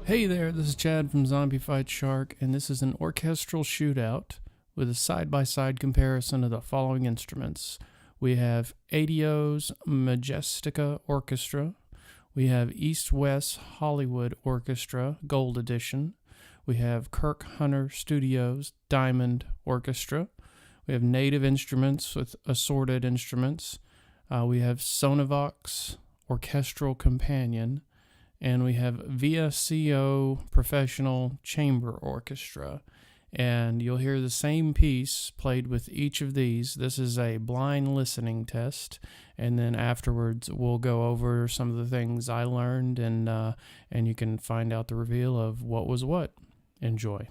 Hey there, this is Chad from Zombie Fight Shark, and this is an orchestral shootout with a side-by-side comparison of the following instruments. We have ADO's Majestica Orchestra. We have East-West Hollywood Orchestra Gold Edition. We have Kirk Studios Diamond Orchestra. We have Native Instruments with Assorted Instruments. We have Sonovox Orchestral Companion. And we have Vsco Professional Chamber Orchestra. And you'll hear the same piece played with each of these. This is a blind listening test. And then afterwards, we'll go over some of the things I learned, and you can find out the reveal of what was what. Enjoy.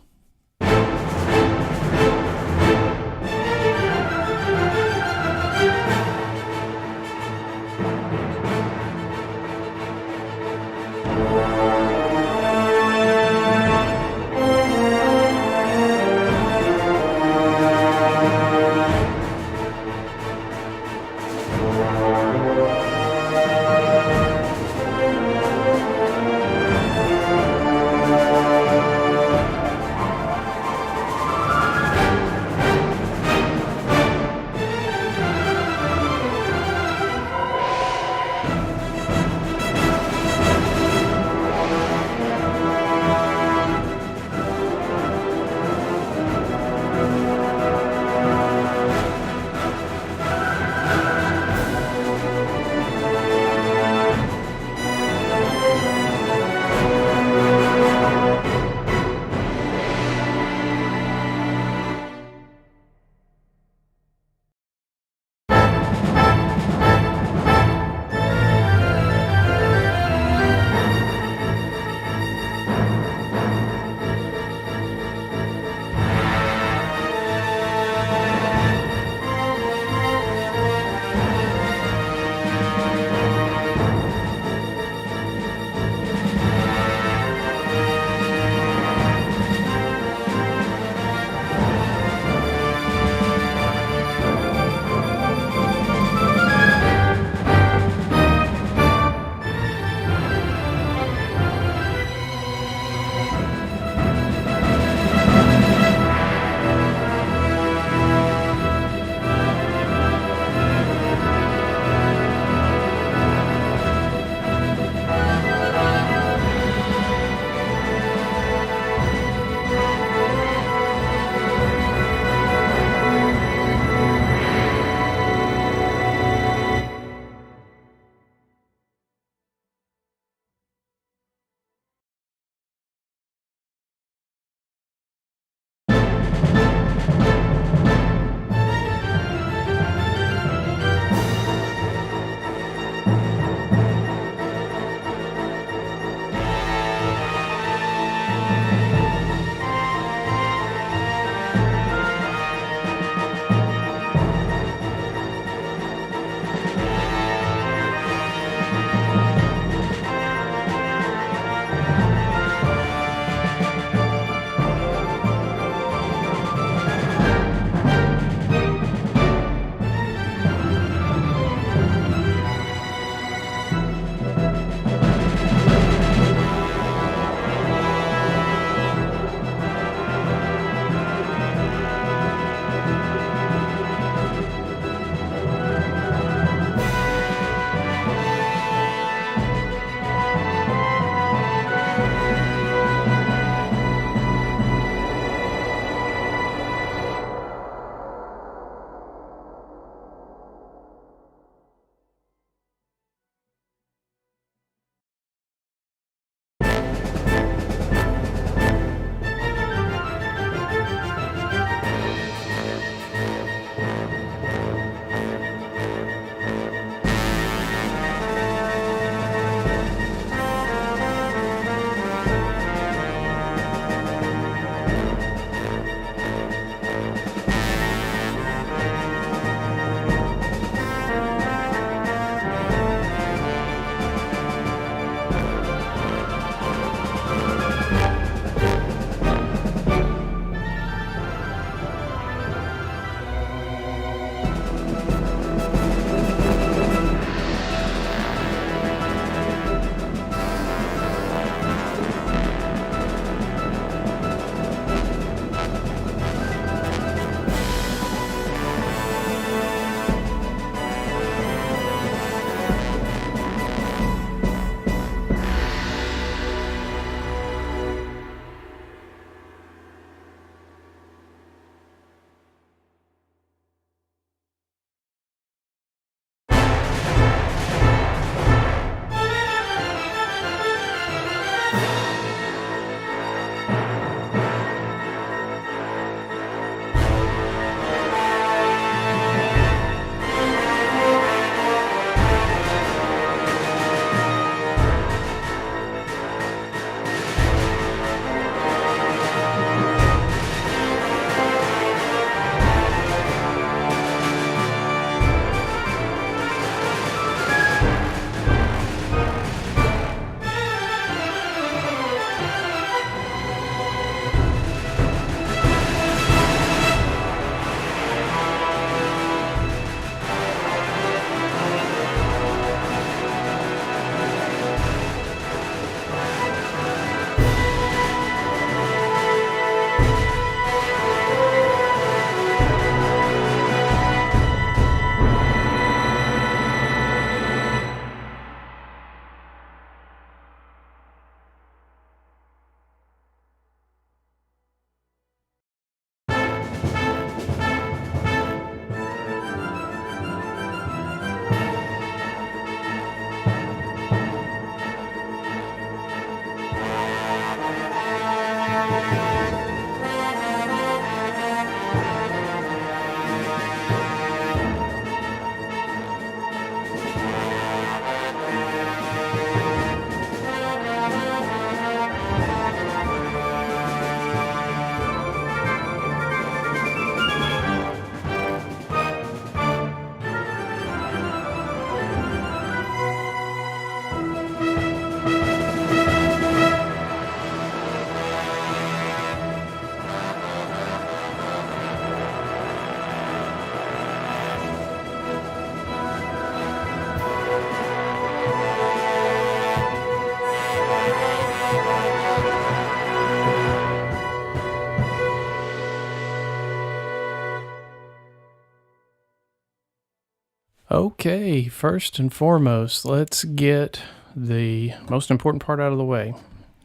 Okay, first and foremost, let's get the most important part out of the way.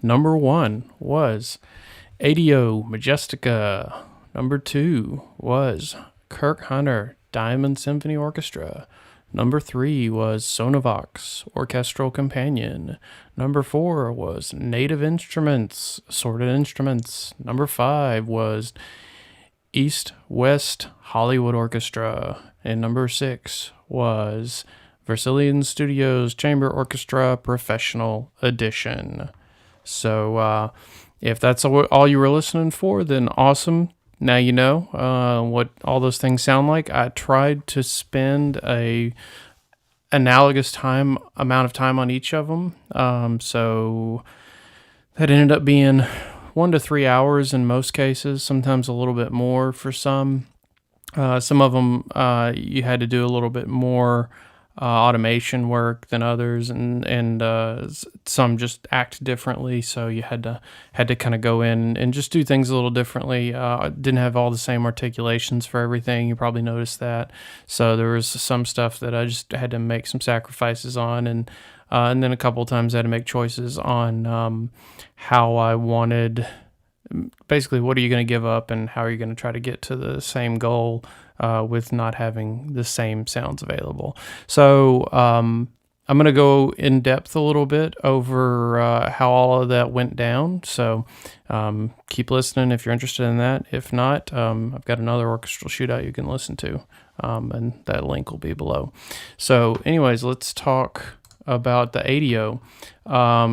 Number 1 was ADO Majestica. Number 2 was Kirk Diamond Symphony Orchestra. Number 3 was Sonovox Orchestral Companion. Number 4 was Native Instruments, Assorted Instruments. Number 5 was East West Hollywood Orchestra. And number 6 was Versilian Studios Chamber Orchestra Professional Edition. So if that's all you were listening for, then awesome. Now you know what all those things sound like. I tried to spend a analogous amount of time on each of them. So that ended up being 1 to 3 hours in most cases, sometimes a little bit more for some. Some of them you had to do a little bit more automation work than others, and some just act differently. So you had to kind of go in and just do things a little differently. Didn't have all the same articulations for everything. You probably noticed that. So there was some stuff that I just had to make some sacrifices on, and then a couple of times I had to make choices on how I wanted. Basically, what are you going to give up, and how are you going to try to get to the same goal with not having the same sounds available? So I'm going to go in depth a little bit over how all of that went down. So keep listening if you're interested in that. If not, I've got another orchestral shootout you can listen to, and that link will be below. So anyways, let's talk about the ADO.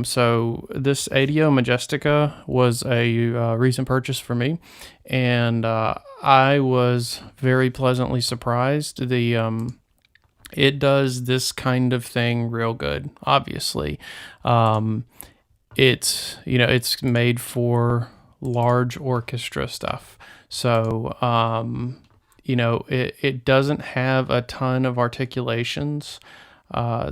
So this ADO Majestica was a recent purchase for me, and I was very pleasantly surprised. It does this kind of thing real good. Obviously, it's made for large orchestra stuff. So it doesn't have a ton of articulations.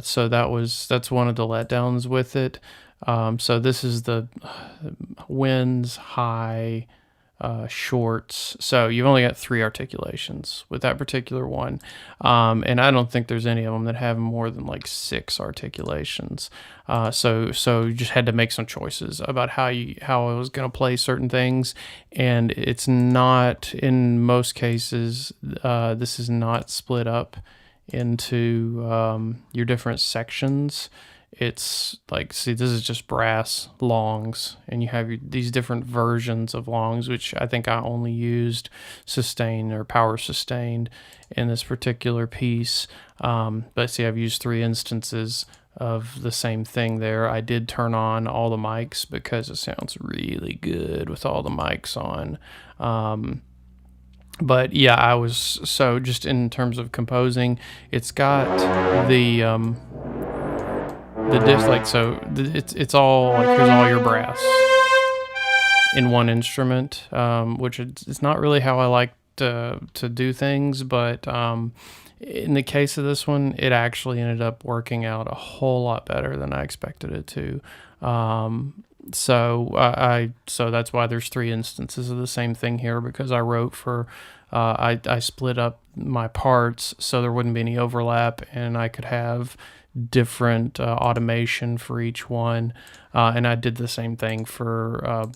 So that's one of the letdowns with it. So this is the winds, high, shorts. So you've only got 3 articulations with that particular one. And I don't think there's any of them that have more than like 6 articulations. So you just had to make some choices about how I was going to play certain things. And it's not, in most cases, this is not split up into your different sections. It's like, see, this is just brass longs, and you have these different versions of longs, which I think I only used sustained or power sustained in this particular piece. But see, I've used 3 instances of the same thing there. I did turn on all the mics because it sounds really good with all the mics on. But yeah, I was, so just in terms of composing, it's got the diff, like, so it's all like, here's all your brass in one instrument, which it's not really how I like to do things, but in the case of this one, it actually ended up working out a whole lot better than I expected it to. So that's why there's 3 instances of the same thing here, because I wrote for, I split up my parts so there wouldn't be any overlap, and I could have different automation for each one. And I did the same thing for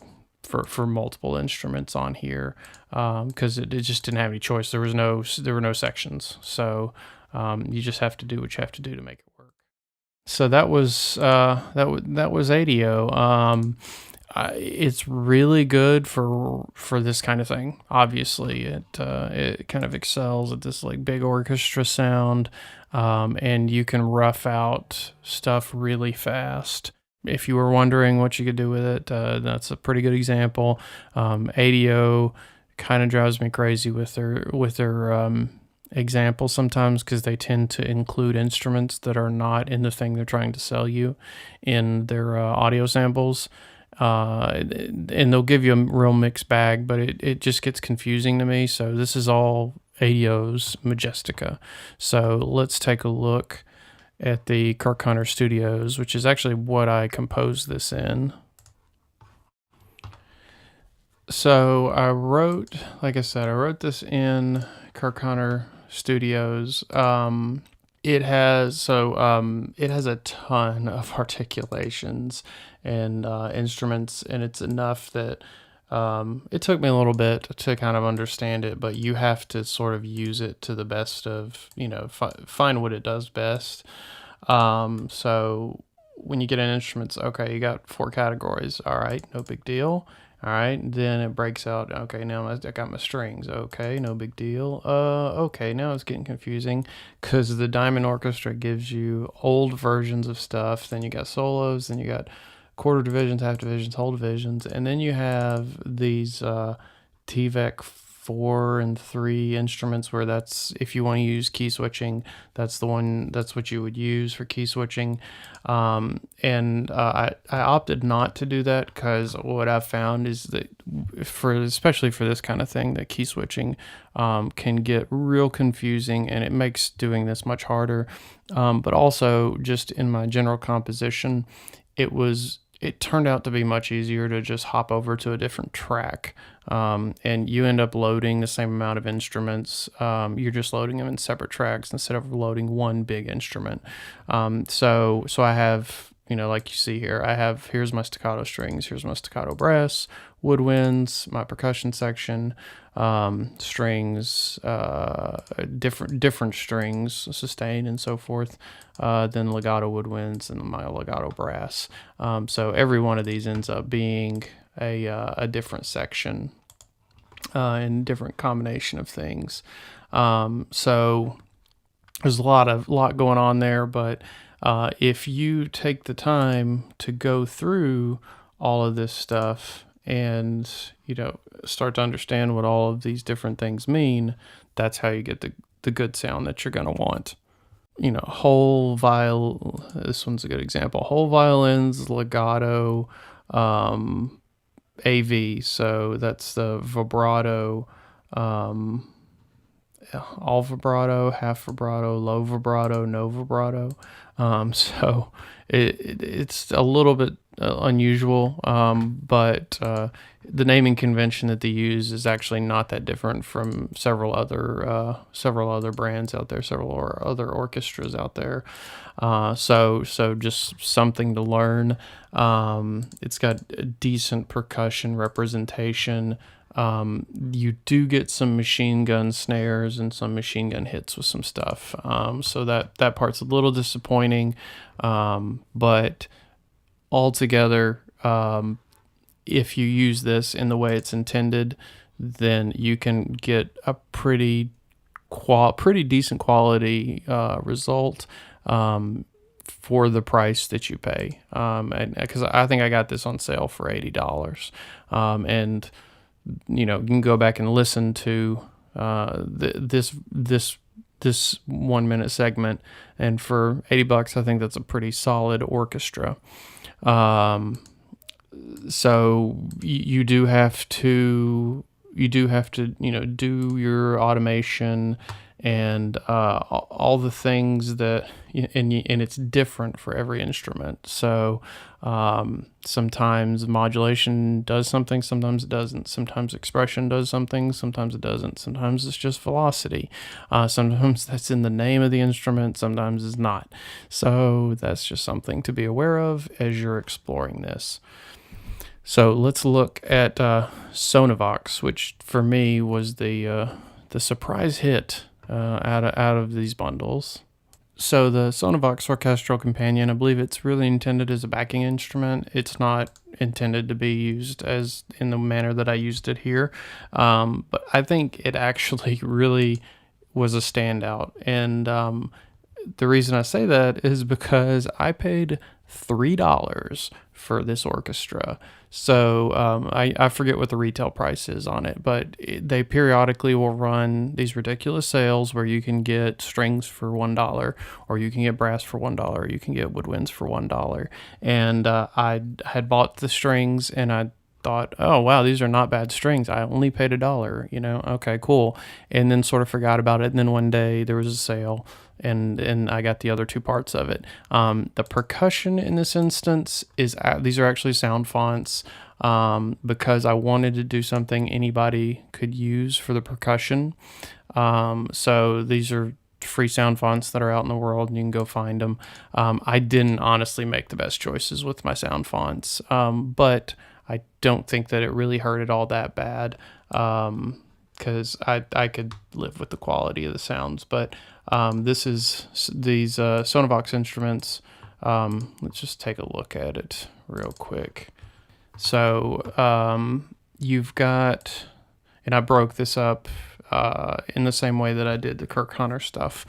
multiple instruments on here, because it just didn't have any choice. There were no sections. So you just have to do what you have to do to make it work. So that was ADO. It's really good for this kind of thing. Obviously, it kind of excels at this like big orchestra sound, and you can rough out stuff really fast. If you were wondering what you could do with it, that's a pretty good example. ADO kind of drives me crazy with their examples sometimes, because they tend to include instruments that are not in the thing they're trying to sell you in their audio samples. And they'll give you a real mixed bag, but it just gets confusing to me. So this is all ADO's Majestica. So let's take a look at the Kirk Studios, which is actually what I composed this in. So I wrote this in Kirk Studios. It has it has a ton of articulations and instruments, and it's enough that it took me a little bit to kind of understand it, but you have to sort of use it to the best of, find what it does best. So when you get in instruments, okay, you got 4 categories. All right, no big deal. All right, then it breaks out. Okay, now I got my strings. Okay, no big deal. Okay, now it's getting confusing because the Diamond Orchestra gives you old versions of stuff. Then you got solos. Then you got quarter divisions, half divisions, whole divisions, and then you have these TVEC 4 and 3 instruments where that's, if you want to use key switching, that's what you would use for key switching. I opted not to do that because what I've found is that especially for this kind of thing, that key switching can get real confusing, and it makes doing this much harder. But also just in my general composition, it turned out to be much easier to just hop over to a different track. And you end up loading the same amount of instruments. You're just loading them in separate tracks instead of loading one big instrument. So I have, like you see here, here's my staccato strings, here's my staccato brass, woodwinds, my percussion section, strings, different strings, sustain and so forth, then legato woodwinds and my legato brass. So every one of these ends up being a different section and different combination of things. So there's a lot going on there, but if you take the time to go through all of this stuff and start to understand what all of these different things mean, that's how you get the good sound that you're going to want. This one's a good example. Whole violins, legato, AV, so that's the vibrato, all vibrato, half vibrato, low vibrato, no vibrato. So it's a little bit unusual, but the naming convention that they use is actually not that different from several other brands out there, several other orchestras out there. So just something to learn. It's got a decent percussion representation. You do get some machine gun snares and some machine gun hits with some stuff. So that part's a little disappointing. But altogether, if you use this in the way it's intended, then you can get a pretty decent quality result for the price that you pay. And because I think I got this on sale for $80, and you can go back and listen to this 1 minute segment, and for $80, I think that's a pretty solid orchestra. So you do have to do your automation and all the things that, and it's different for every instrument. So sometimes modulation does something, sometimes it doesn't. Sometimes expression does something, sometimes it doesn't. Sometimes it's just velocity. Sometimes that's in the name of the instrument, sometimes it's not. So that's just something to be aware of as you're exploring this. So let's look at Sonovox, which for me was the surprise hit out of these bundles. So the Sonivox Orchestral Companion, I believe it's really intended as a backing instrument. It's not intended to be used as in the manner that I used it here. But I think it actually really was a standout. And the reason I say that is because I paid $3 for this orchestra. So I forget what the retail price is on it, but they periodically will run these ridiculous sales where you can get strings for $1, or you can get brass for $1, or you can get woodwinds for $1. And I had bought the strings and I thought, oh wow, these are not bad strings. I only paid $1, okay, cool. And then sort of forgot about it. And then one day there was a sale, and I got the other two parts of it. The percussion in this instance these are actually sound fonts, because I wanted to do something anybody could use for the percussion. So these are free sound fonts that are out in the world, and you can go find them. I didn't honestly make the best choices with my sound fonts, but I don't think that it really hurt it all that bad, because I could live with the quality of the sounds. But this is these Sonovox instruments. Let's just take a look at it real quick. So you've got, and I broke this up in the same way that I did the Kirk Hunter stuff,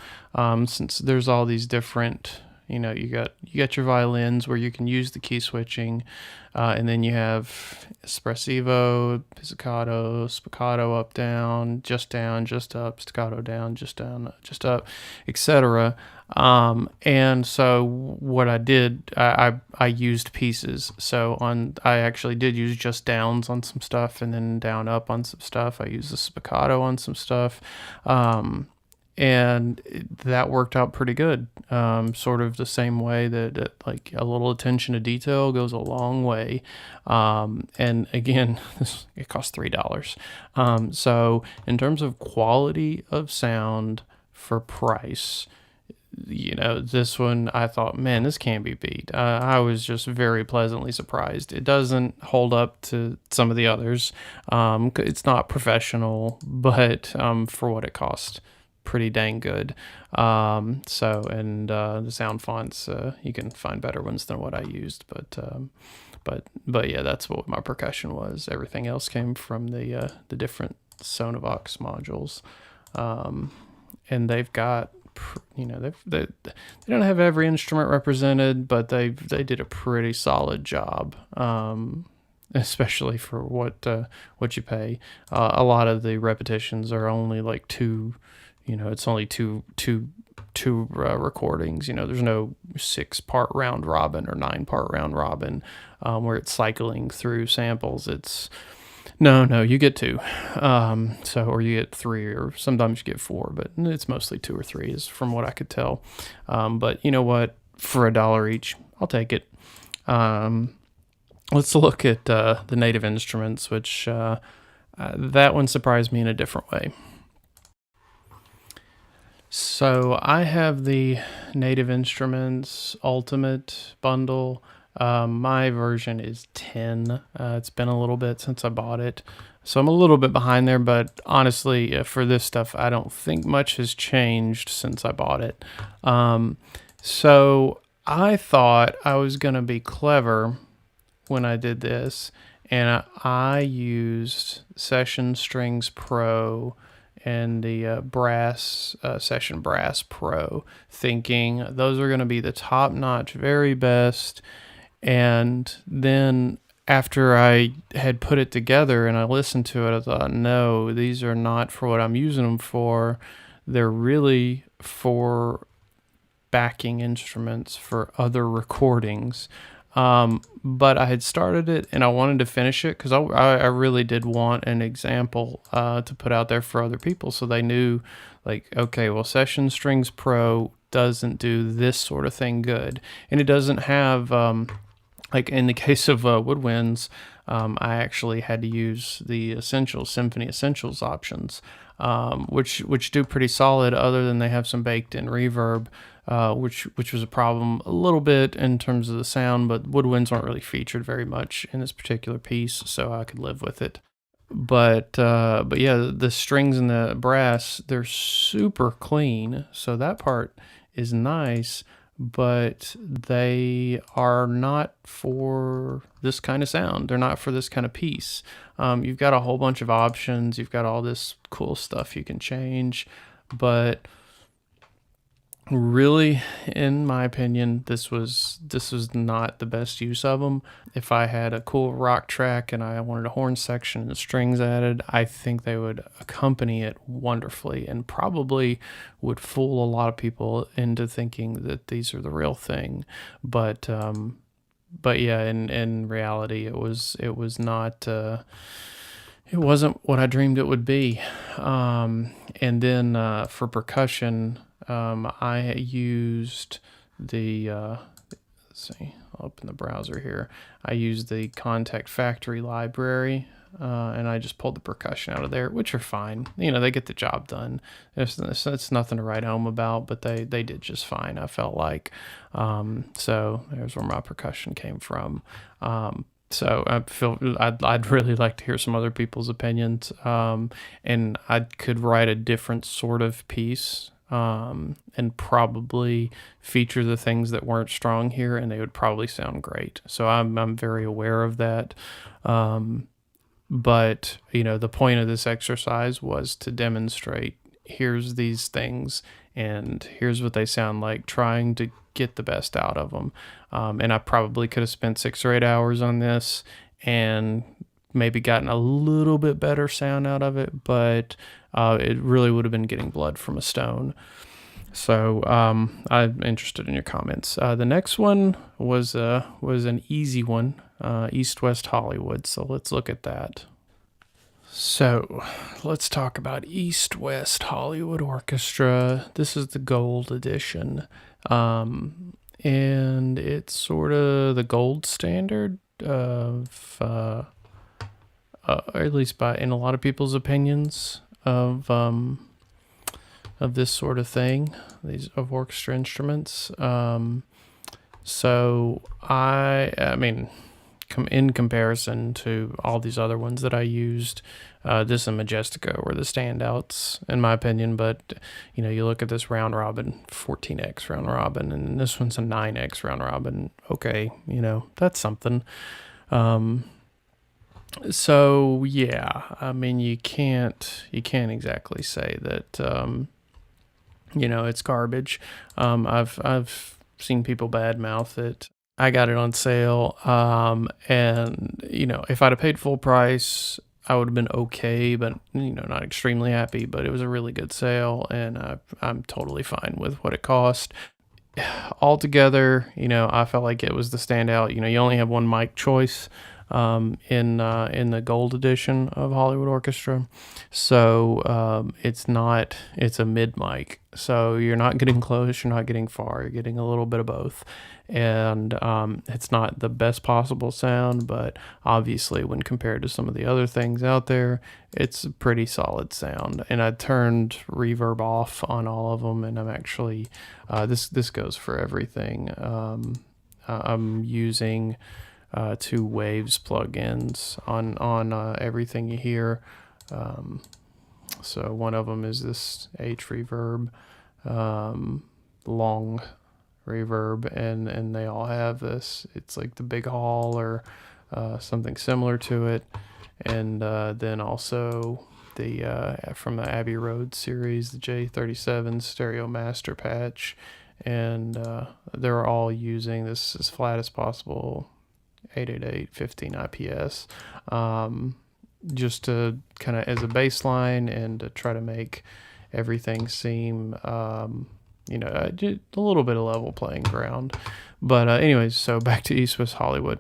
since there's all these different, you got your violins where you can use the key switching, and then you have espressivo, pizzicato, spiccato, up, down, just up, staccato, down, just up, etc. And so what I did, I used pieces. So I actually did use just downs on some stuff, and then down up on some stuff. I used the spiccato on some stuff. And that worked out pretty good. Sort of the same way that like a little attention to detail goes a long way. And again, it cost $3. So in terms of quality of sound for price, this one, I thought, man, this can't be beat. I was just very pleasantly surprised. It doesn't hold up to some of the others. It's not professional, but for what it cost, pretty dang good. The sound fonts, you can find better ones than what I used, but yeah, that's what my percussion was. Everything else came from the different Sonovox modules, and they've got, they don't have every instrument represented, but they did a pretty solid job, especially for what you pay. A lot of the repetitions are only like two. It's only two recordings. There's no 6-part round robin or 9-part round robin, where it's cycling through samples. It's no, you get 2. Or you get 3, or sometimes you get 4, but it's mostly 2 or 3 is from what I could tell. But you know what? For $1 each, I'll take it. Let's look at the native instruments, which that one surprised me in a different way. So I have the Native Instruments Ultimate bundle. My version is 10. It's been a little bit since I bought it, so I'm a little bit behind there, but honestly, for this stuff, I don't think much has changed since I bought it. So I thought I was going to be clever when I did this, and I used Session Strings Pro and the Session Brass Pro, thinking those are going to be the top-notch, very best. And then after I had put it together and I listened to it, I thought, no, these are not for what I'm using them for. They're really for backing instruments for other recordings. But I had started it and I wanted to finish it because I really did want an example to put out there for other people, so they knew, like, okay, well, Session Strings Pro doesn't do this sort of thing good, and it doesn't have, like in the case of woodwinds, I actually had to use the Symphony Essentials options, which do pretty solid, other than they have some baked-in reverb. Which was a problem a little bit in terms of the sound, but woodwinds aren't really featured very much in this particular piece, so I could live with it. But yeah, the strings and the brass, they're super clean, so that part is nice, but they are not for this kind of sound. They're not for this kind of piece. You've got a whole bunch of options. You've got all this cool stuff you can change, but really, in my opinion, this was not the best use of them. If I had a cool rock track and I wanted a horn section and strings added, I think they would accompany it wonderfully and probably would fool a lot of people into thinking that these are the real thing. But yeah, in reality, it was not. It wasn't what I dreamed it would be. And then for percussion, I used the, let's see, I'll open the browser here. I used the Kontakt factory library. and I just pulled the percussion out of there, which are fine. They get the job done. It's nothing to write home about, but they did just fine, I felt like. So there's where my percussion came from. So I feel I'd really like to hear some other people's opinions, and I could write a different sort of piece, and probably feature the things that weren't strong here, and they would probably sound great. So I'm very aware of that. But the point of this exercise was to demonstrate, here's these things and here's what they sound like, trying to get the best out of them. And I probably could have spent 6 or 8 hours on this and maybe gotten a little bit better sound out of it, but it really would have been getting blood from a stone. So I'm interested in your comments. The next one was an easy one, East West Hollywood. So let's look at that. So let's talk about East West Hollywood Orchestra. This is the gold edition. And it's sort of the gold standard of, at least in a lot of people's opinions of this sort of thing, of orchestra instruments. So I mean, in comparison to all these other ones that I used, this and Majestica were the standouts in my opinion. But you look at this round robin, 14x round robin, and this one's a 9x round robin. Okay, that's something. So yeah, I mean, you can't exactly say that it's garbage. I've seen people badmouth it. I got it on sale, and if I'd have paid full price, I would have been okay, but not extremely happy. But it was a really good sale, and I'm totally fine with what it cost. Altogether, I felt like it was the standout. You only have one mic choice in the gold edition of Hollywood Orchestra, so it's a mid mic, so you're not getting close, you're not getting far, you're getting a little bit of both, and it's not the best possible sound, but obviously when compared to some of the other things out there, it's a pretty solid sound. And I turned reverb off on all of them, and I'm actually this goes for everything. I'm using 2 Waves plugins on everything you hear. So one of them is this H reverb, long reverb, and they all have this. It's like the Big Hall or something similar to it, and then also the from the Abbey Road series, the J37 Stereo Master Patch, and they're all using this as flat as possible 888 15 IPS, just to kind of as a baseline and to try to make everything seem just a little bit of level playing ground. But anyways, so back to East West Hollywood.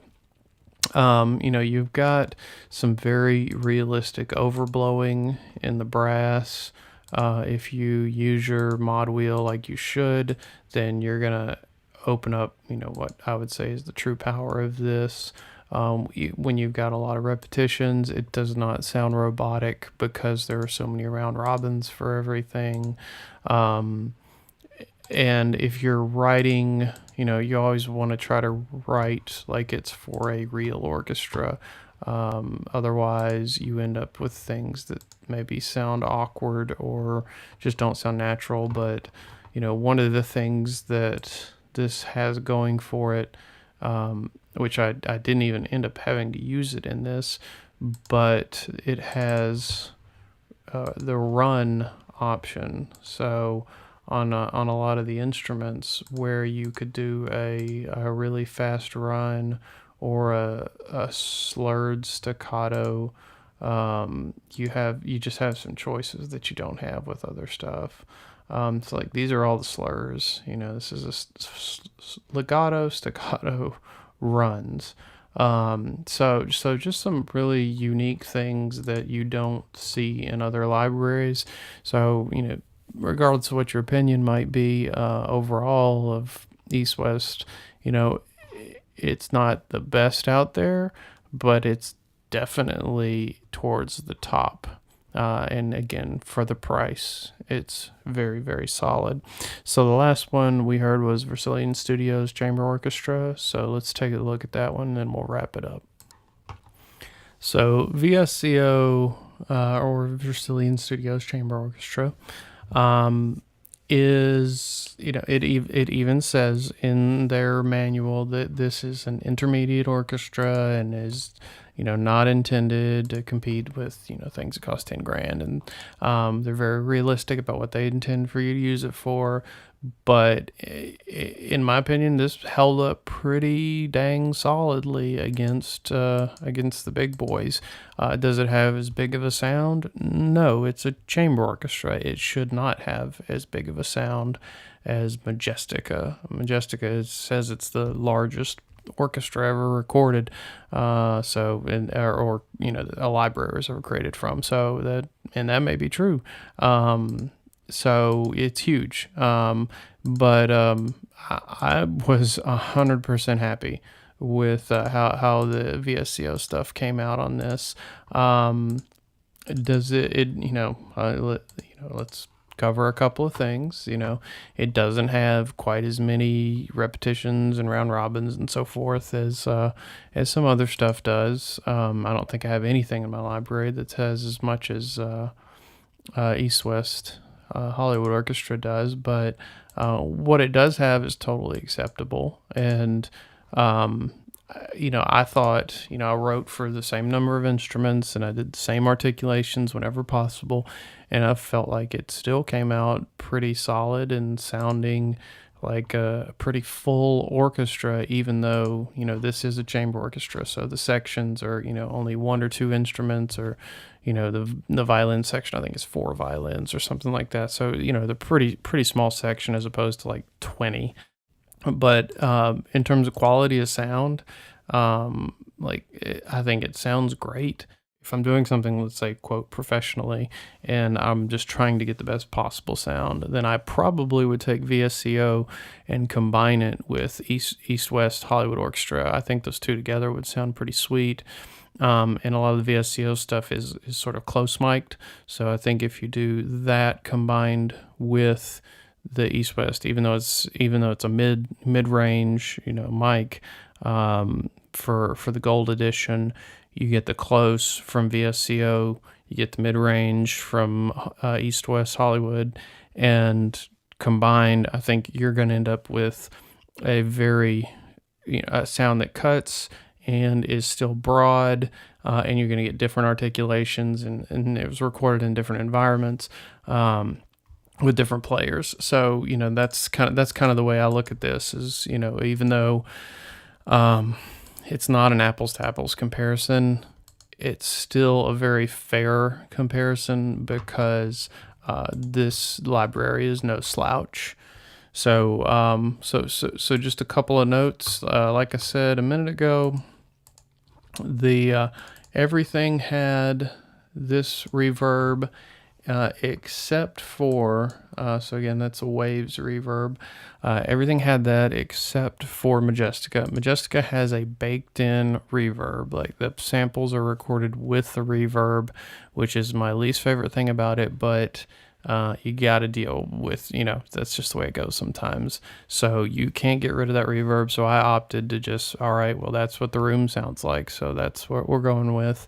You've got some very realistic overblowing in the brass. If you use your mod wheel like you should, then you're gonna open up, what I would say is the true power of this. When you've got a lot of repetitions, it does not sound robotic because there are so many round robins for everything. And if you're writing, you always want to try to write like it's for a real orchestra. Otherwise, you end up with things that maybe sound awkward or just don't sound natural. But, one of the things that this has going for it, which I didn't even end up having to use it in this, but it has the run option. So on a lot of the instruments where you could do a really fast run or a slurred staccato, you just have some choices that you don't have with other stuff. So like these are all the slurs. This is a legato, staccato, runs. So just some really unique things that you don't see in other libraries. So regardless of what your opinion might be overall of East West, it's not the best out there, but it's definitely towards the top. And again, for the price, it's very, very solid. So the last one we heard was Versilian Studios Chamber Orchestra. So let's take a look at that one, and then we'll wrap it up. So Vsco, or Versilian Studios Chamber Orchestra, is, it even says in their manual that this is an intermediate orchestra and is, not intended to compete with, things that cost 10 grand. And they're very realistic about what they intend for you to use it for. But in my opinion, this held up pretty dang solidly against the big boys. Does it have as big of a sound? No, it's a chamber orchestra. It should not have as big of a sound as Majestica. Majestica says it's the largest orchestra ever recorded, a library was ever created from. So that may be true. So it's huge. But I was 100% happy with how the Vsco stuff came out on this. Let's cover a couple of things. It doesn't have quite as many repetitions and round robins and so forth as some other stuff does. I don't think I have anything in my library that has as much as East West Hollywood Orchestra does, but what it does have is totally acceptable. And I thought, I wrote for the same number of instruments and I did the same articulations whenever possible, and I felt like it still came out pretty solid and sounding like a pretty full orchestra, even though, this is a chamber orchestra. So the sections are, only one or two instruments, or, the violin section, I think, is 4 violins or something like that. So, the pretty small section as opposed to like 20. But in terms of quality of sound, I think it sounds great. If I'm doing something, let's say, quote, professionally, and I'm just trying to get the best possible sound, then I probably would take Vsco and combine it with East West Hollywood Orchestra. I think those two together would sound pretty sweet. And a lot of the Vsco stuff is sort of close mic'd. So I think if you do that combined with the East West, even though it's a mid range, mic, for the gold edition, you get the close from Vsco, you get the mid range from East West Hollywood, and combined, I think you're going to end up with a very a sound that cuts and is still broad, and you're going to get different articulations, and it was recorded in different environments with different players. So that's kind of the way I look at this. Is even though it's not an apples to apples comparison, it's still a very fair comparison because this library is no slouch. So just a couple of notes. Like I said a minute ago, the everything had this reverb, except for, so again, that's a waves reverb. Everything had that except for Majestica. Majestica has a baked in reverb. Like, the samples are recorded with the reverb, which is my least favorite thing about it, but you got to deal with, that's just the way it goes sometimes. So you can't get rid of that reverb. So I opted to just, all right, well, that's what the room sounds like. So that's what we're going with.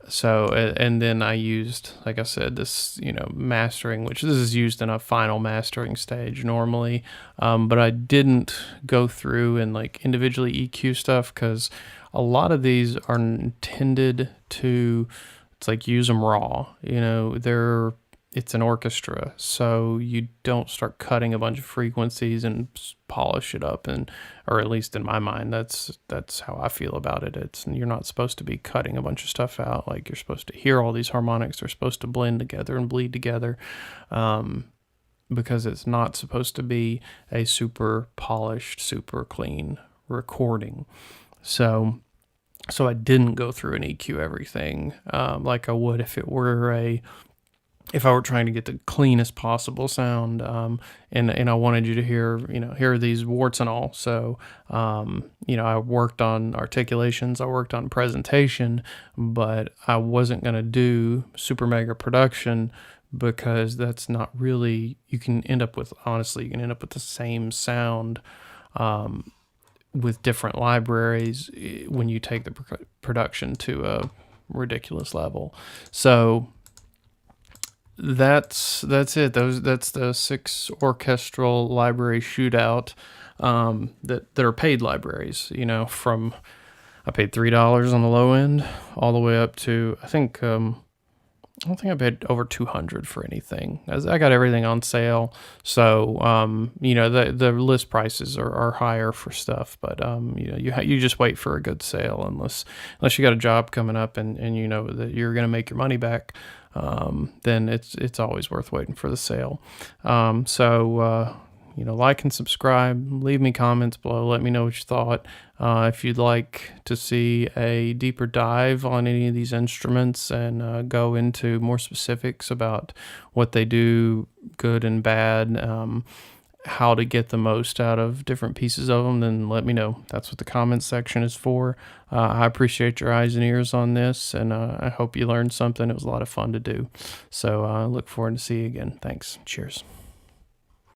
So, and then I used, like I said, this, mastering, which this is used in a final mastering stage normally. But I didn't go through and like individually EQ stuff, because a lot of these are intended to, it's like, use them raw, it's an orchestra, so you don't start cutting a bunch of frequencies and polish it up, or at least in my mind, that's how I feel about it. You're not supposed to be cutting a bunch of stuff out. Like, you're supposed to hear all these harmonics. They're supposed to blend together and bleed together, because it's not supposed to be a super polished, super clean recording. So I didn't go through and EQ everything like I would if it were a if I were trying to get the cleanest possible sound, and I wanted you to hear these warts and all. So, I worked on articulations, I worked on presentation, but I wasn't going to do super mega production because that's not really, you can end up with the same sound, with different libraries when you take the production to a ridiculous level. So, that's it. That's the 6 orchestral library shootout, that are paid libraries. From, I paid $3 on the low end, all the way up to, I don't think I paid over 200 for anything. As I got everything on sale, so the list prices are higher for stuff, but you just wait for a good sale, unless you got a job coming up and you know that you're gonna make your money back. Then it's always worth waiting for the sale. Like and subscribe, leave me comments below, let me know what you thought. If you'd like to see a deeper dive on any of these instruments and go into more specifics about what they do, good and bad, how to get the most out of different pieces of them, then let me know. That's what the comments section is for. I appreciate your eyes and ears on this, and I hope you learned something. It was a lot of fun to do. So I look forward to see you again. Thanks. Cheers.